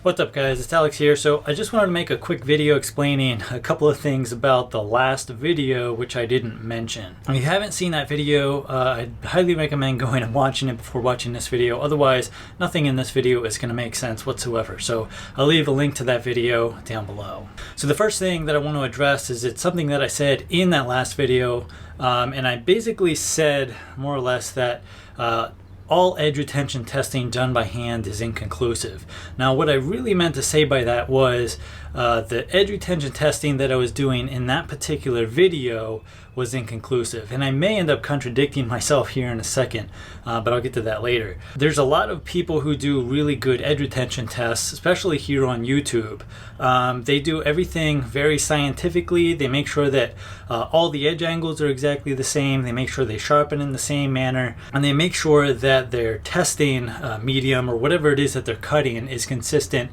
What's up guys, it's Alex here. So I just wanted to make a quick video explaining a couple of things about the last video which I didn't mention. If you haven't seen that video, I'd highly recommend going and watching it before watching this video. Otherwise, nothing in this video is going to make sense whatsoever. So I'll leave a link to that video down below. So the first thing that I want to address is it's something that I said in that last video, and I basically said more or less that all edge retention testing done by hand is inconclusive. Now, what I really meant to say by that was the edge retention testing that I was doing in that particular video was inconclusive. And I may end up contradicting myself here in a second, but I'll get to that later. There's a lot of people who do really good edge retention tests, especially here on YouTube. They do everything very scientifically. They make sure that all the edge angles are exactly the same. They make sure they sharpen in the same manner. And they make sure that their testing medium or whatever it is that they're cutting is consistent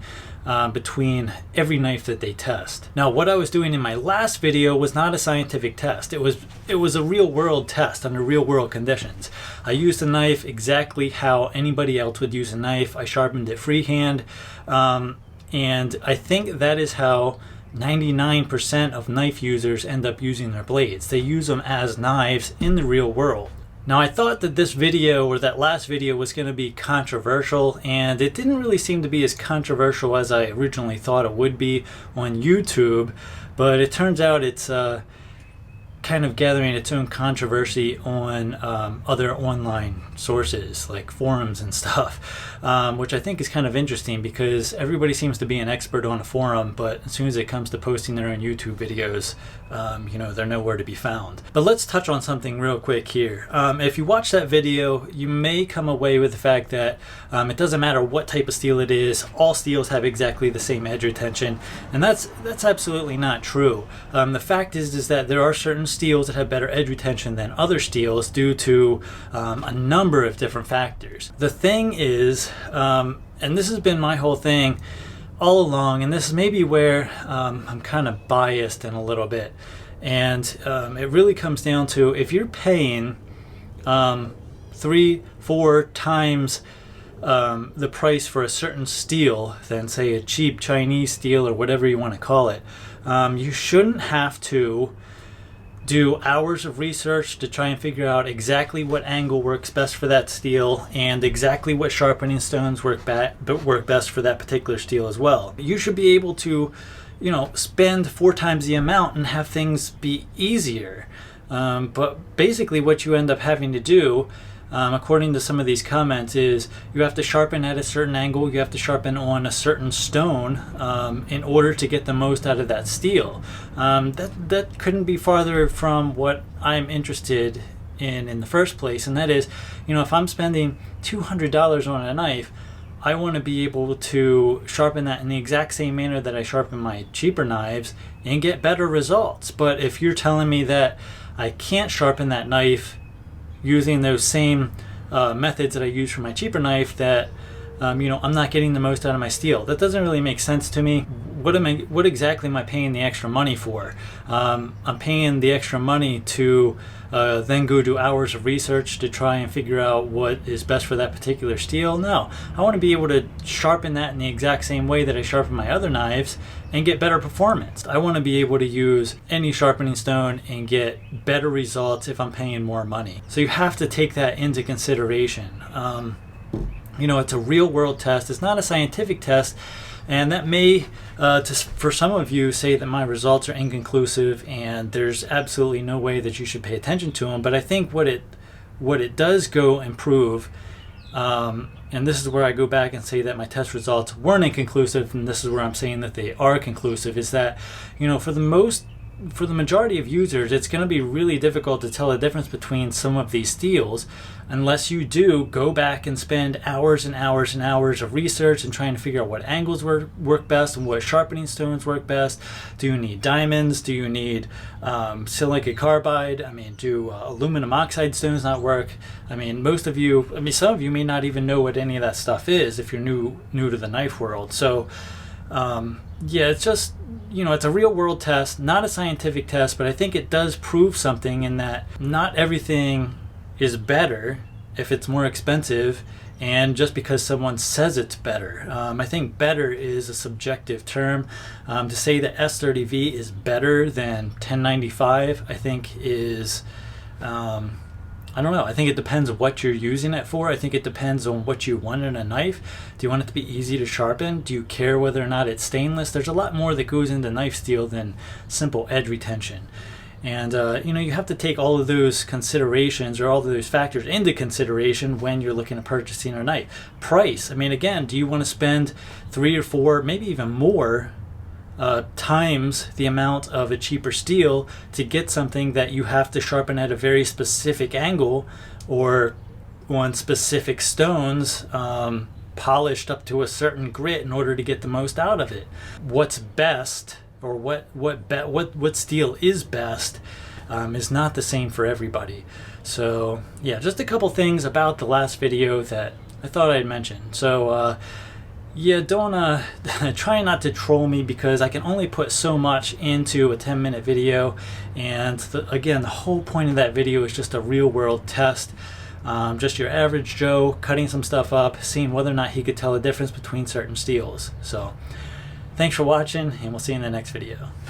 between every knife that they test. Now, what I was doing in my last video was not a scientific test. It was a real world test under real world conditions. I used a knife exactly how anybody else would use a knife. I sharpened it freehand, and I think that is how 99% of knife users end up using their blades. They use them as knives in the real world. Now, I thought that this video or that last video was going to be controversial, and it didn't really seem to be as controversial as I originally thought it would be on YouTube, but it turns out it's kind of gathering its own controversy on other online sources like forums and stuff, which I think is kind of interesting because everybody seems to be an expert on a forum, but as soon as it comes to posting their own YouTube videos, they're nowhere to be found. But let's touch on something real quick here. If you watch that video, you may come away with the fact that it doesn't matter what type of steel it is, all steels have exactly the same edge retention, and that's absolutely not true. The fact is that there are certain steels that have better edge retention than other steels due to a number of different factors. The thing is, and this has been my whole thing all along, and this is maybe where I'm kind of biased in a little bit, and it really comes down to if you're paying 3-4 times the price for a certain steel than, say, a cheap Chinese steel or whatever you want to call it, you shouldn't have to do hours of research to try and figure out exactly what angle works best for that steel and exactly what sharpening stones work best for that particular steel as well. You should be able to, spend 4 times the amount and have things be easier. But basically what you end up having to do, according to some of these comments, is you have to sharpen at a certain angle, you have to sharpen on a certain stone in order to get the most out of that steel. That couldn't be farther from what I'm interested in the first place, and that is, if I'm spending $200 on a knife, I want to be able to sharpen that in the exact same manner that I sharpen my cheaper knives and get better results. But if you're telling me that I can't sharpen that knife using those same methods that I use for my cheaper knife, that I'm not getting the most out of my steel, that doesn't really make sense to me. What exactly am I paying the extra money for? I'm paying the extra money to then go do hours of research to try and figure out what is best for that particular steel? No, I want to be able to sharpen that in the exact same way that I sharpen my other knives and get better performance. I want to be able to use any sharpening stone and get better results if I'm paying more money. So you have to take that into consideration. It's a real world test. It's not a scientific test. And that may, for some of you, say that my results are inconclusive and there's absolutely no way that you should pay attention to them. But I think what it does go and prove, and this is where I go back and say that my test results weren't inconclusive, and this is where I'm saying that they are conclusive, is that, for the majority of users, it's going to be really difficult to tell the difference between some of these steels unless you do go back and spend hours and hours and hours of research and trying to figure out what angles work best and what sharpening stones work best. Do you need diamonds? Do you need silicate carbide? Do aluminum oxide stones not work? Some of you may not even know what any of that stuff is if you're new to the knife world. So yeah, it's just, it's a real world test, not a scientific test, but I think it does prove something in that not everything is better if it's more expensive, and just because someone says it's better. I think better is a subjective term. To say that S30V is better than 1095, I think is, I don't know. I think it depends on what you're using it for. I think it depends on what you want in a knife. Do you want it to be easy to sharpen? Do you care whether or not it's stainless? There's a lot more that goes into knife steel than simple edge retention. And you have to take all of those considerations or all of those factors into consideration when you're looking at purchasing a knife. Price. I mean, again, do you want to spend 3 or 4, maybe even more times the amount of a cheaper steel to get something that you have to sharpen at a very specific angle or on specific stones, polished up to a certain grit in order to get the most out of it? What's best, or what steel is best, is not the same for everybody. So yeah, just a couple things about the last video that I thought I'd mention. So yeah, don't try not to troll me, because I can only put so much into a 10-minute video, and again, the whole point of that video is just a real-world test. Just your average Joe cutting some stuff up, seeing whether or not he could tell the difference between certain steels. So thanks for watching, and we'll see you in the next video.